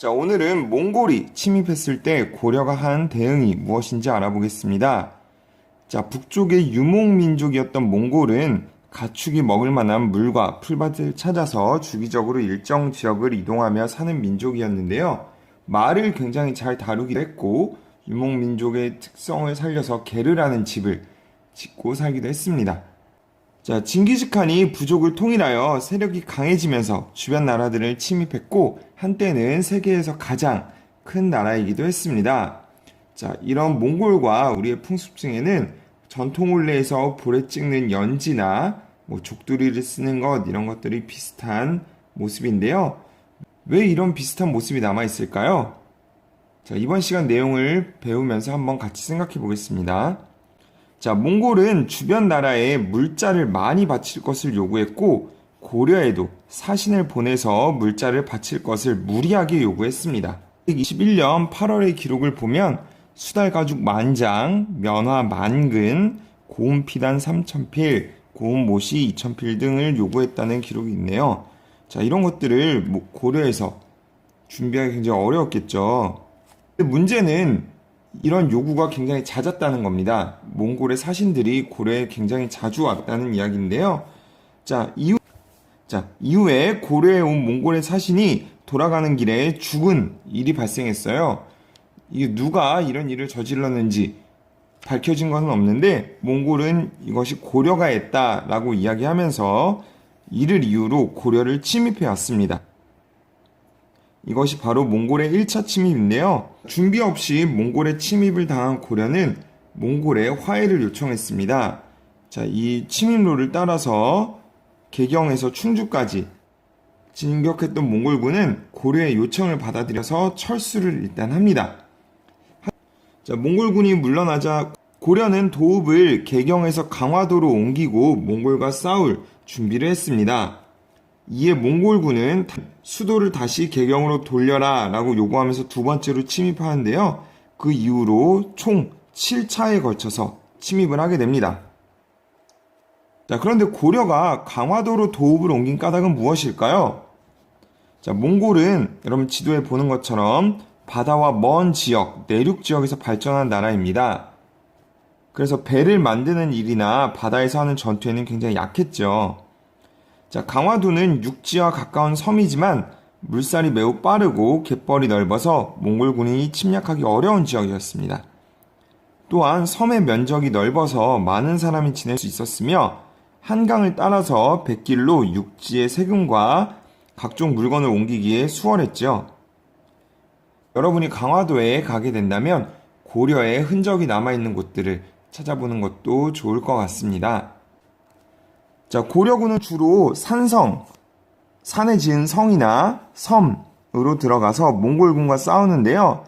자, 오늘은 몽골이 침입했을 때 고려가 한 대응이 무엇인지 알아보겠습니다. 자, 북쪽의 유목민족이었던 몽골은 가축이 먹을 만한 물과 풀밭을 찾아서 주기적으로 일정 지역을 이동하며 사는 민족이었는데요. 말을 굉장히 잘 다루기도 했고 유목민족의 특성을 살려서 게르라는 집을 짓고 살기도 했습니다. 자, 징기스칸이 부족을 통일하여 세력이 강해지면서 주변 나라들을 침입했고 한때는 세계에서 가장 큰 나라이기도 했습니다. 자, 이런 몽골과 우리의 풍습 중에는 전통 혼례에서 볼에 찍는 연지나 족두리를 쓰는 것 이런 것들이 비슷한 모습인데요. 왜 이런 비슷한 모습이 남아 있을까요? 자, 이번 시간 내용을 배우면서 한번 같이 생각해 보겠습니다. 자, 몽골은 주변 나라에 물자를 많이 바칠 것을 요구했고 고려에도 사신을 보내서 물자를 바칠 것을 무리하게 요구했습니다. 1921년 8월의 기록을 보면 수달 가죽 만장, 면화 만근, 고운 피단 3,000필, 고운 못이 2,000필 등을 요구했다는 기록이 있네요. 자, 이런 것들을 고려에서 준비하기 굉장히 어려웠겠죠. 근데 문제는 이런 요구가 굉장히 잦았다는 겁니다. 몽골의 사신들이 고려에 굉장히 자주 왔다는 이야기인데요. 자, 이후에 고려에 온 몽골의 사신이 돌아가는 길에 죽은 일이 발생했어요. 이게 누가 이런 일을 저질렀는지 밝혀진 것은 없는데 몽골은 이것이 고려가 했다라고 이야기하면서 이를 이유로 고려를 침입해 왔습니다. 이것이 바로 몽골의 1차 침입인데요. 준비 없이 몽골의 침입을 당한 고려는 몽골의 화해를 요청했습니다. 자, 이 침입로를 따라서 개경에서 충주까지 진격했던 몽골군은 고려의 요청을 받아들여서 철수를 일단 합니다. 자, 몽골군이 물러나자 고려는 도읍을 개경에서 강화도로 옮기고 몽골과 싸울 준비를 했습니다. 이에 몽골군은 수도를 다시 개경으로 돌려라 라고 요구하면서 두 번째로 침입하는데요. 그 이후로 총 7차에 걸쳐서 침입을 하게 됩니다. 자, 그런데 고려가 강화도로 도읍을 옮긴 까닭은 무엇일까요? 자, 몽골은 여러분 지도에 보는 것처럼 바다와 먼 지역, 내륙 지역에서 발전한 나라입니다. 그래서 배를 만드는 일이나 바다에서 하는 전투에는 굉장히 약했죠. 자, 강화도는 육지와 가까운 섬이지만 물살이 매우 빠르고 갯벌이 넓어서 몽골군이 침략하기 어려운 지역이었습니다. 또한 섬의 면적이 넓어서 많은 사람이 지낼 수 있었으며 한강을 따라서 뱃길로 육지의 세금과 각종 물건을 옮기기에 수월했죠. 여러분이 강화도에 가게 된다면 고려의 흔적이 남아있는 곳들을 찾아보는 것도 좋을 것 같습니다. 자, 고려군은 주로 산에 지은 성이나 섬으로 들어가서 몽골군과 싸우는데요.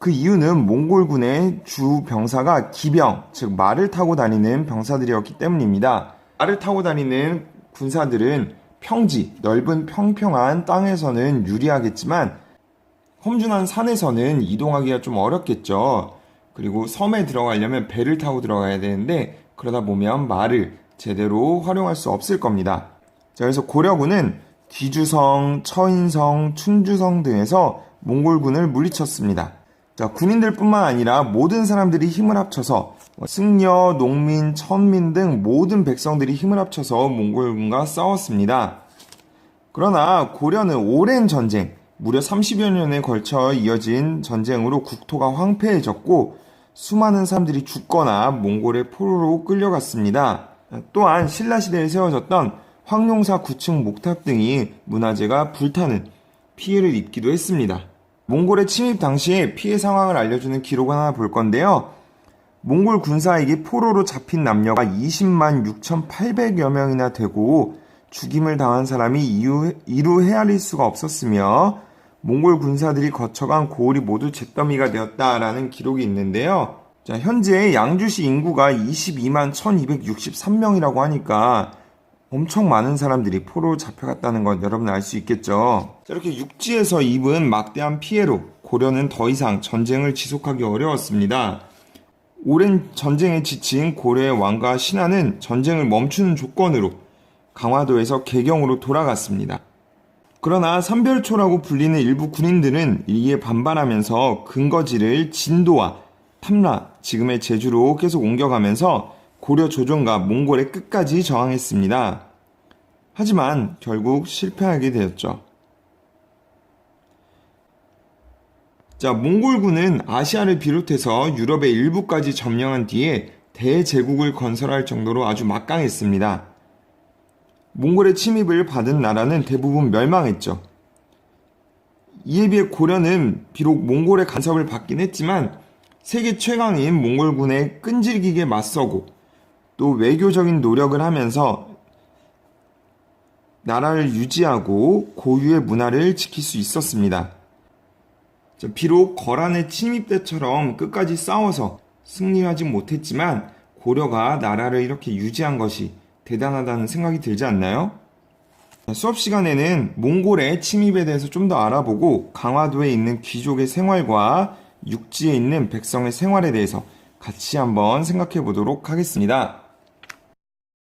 그 이유는 몽골군의 주 병사가 기병, 즉 말을 타고 다니는 병사들이었기 때문입니다. 말을 타고 다니는 군사들은 평지, 넓은 평평한 땅에서는 유리하겠지만 험준한 산에서는 이동하기가 좀 어렵겠죠. 그리고 섬에 들어가려면 배를 타고 들어가야 되는데 그러다 보면 말을 제대로 활용할 수 없을 겁니다. 자, 그래서 고려군은 귀주성, 처인성, 춘주성 등에서 몽골군을 물리쳤습니다. 자, 군인들뿐만 아니라 모든 사람들이 힘을 합쳐서 승려, 농민, 천민 등 모든 백성들이 힘을 합쳐서 몽골군과 싸웠습니다. 그러나 고려는 오랜 전쟁, 무려 30여 년에 걸쳐 이어진 전쟁으로 국토가 황폐해졌고 수많은 사람들이 죽거나 몽골의 포로로 끌려갔습니다. 또한 신라시대에 세워졌던 황룡사 9층 목탑 등이 문화재가 불타는 피해를 입기도 했습니다. 몽골의 침입 당시에 피해 상황을 알려주는 기록을 하나 볼 건데요. 몽골 군사에게 포로로 잡힌 남녀가 20만 6,800여 명이나 되고 죽임을 당한 사람이 이루 헤아릴 수가 없었으며 몽골 군사들이 거쳐간 고을이 모두 잿더미가 되었다라는 기록이 있는데요. 자, 현재 양주시 인구가 22만 1263명이라고 하니까 엄청 많은 사람들이 포로로 잡혀갔다는 건 여러분 알 수 있겠죠. 자, 이렇게 육지에서 입은 막대한 피해로 고려는 더 이상 전쟁을 지속하기 어려웠습니다. 오랜 전쟁에 지친 고려의 왕과 신하는 전쟁을 멈추는 조건으로 강화도에서 개경으로 돌아갔습니다. 그러나 삼별초라고 불리는 일부 군인들은 이에 반발하면서 근거지를 진도와 탐라, 지금의 제주로 계속 옮겨가면서 고려 조정과 몽골에 끝까지 저항했습니다. 하지만 결국 실패하게 되었죠. 자, 몽골군은 아시아를 비롯해서 유럽의 일부까지 점령한 뒤에 대제국을 건설할 정도로 아주 막강했습니다. 몽골의 침입을 받은 나라는 대부분 멸망했죠. 이에 비해 고려는 비록 몽골의 간섭을 받긴 했지만 세계 최강인 몽골군에 끈질기게 맞서고 또 외교적인 노력을 하면서 나라를 유지하고 고유의 문화를 지킬 수 있었습니다. 비록 거란의 침입 때처럼 끝까지 싸워서 승리하지 못했지만 고려가 나라를 이렇게 유지한 것이 대단하다는 생각이 들지 않나요? 수업 시간에는 몽골의 침입에 대해서 좀 더 알아보고 강화도에 있는 귀족의 생활과 육지에 있는 백성의 생활에 대해서 같이 한번 생각해 보도록 하겠습니다.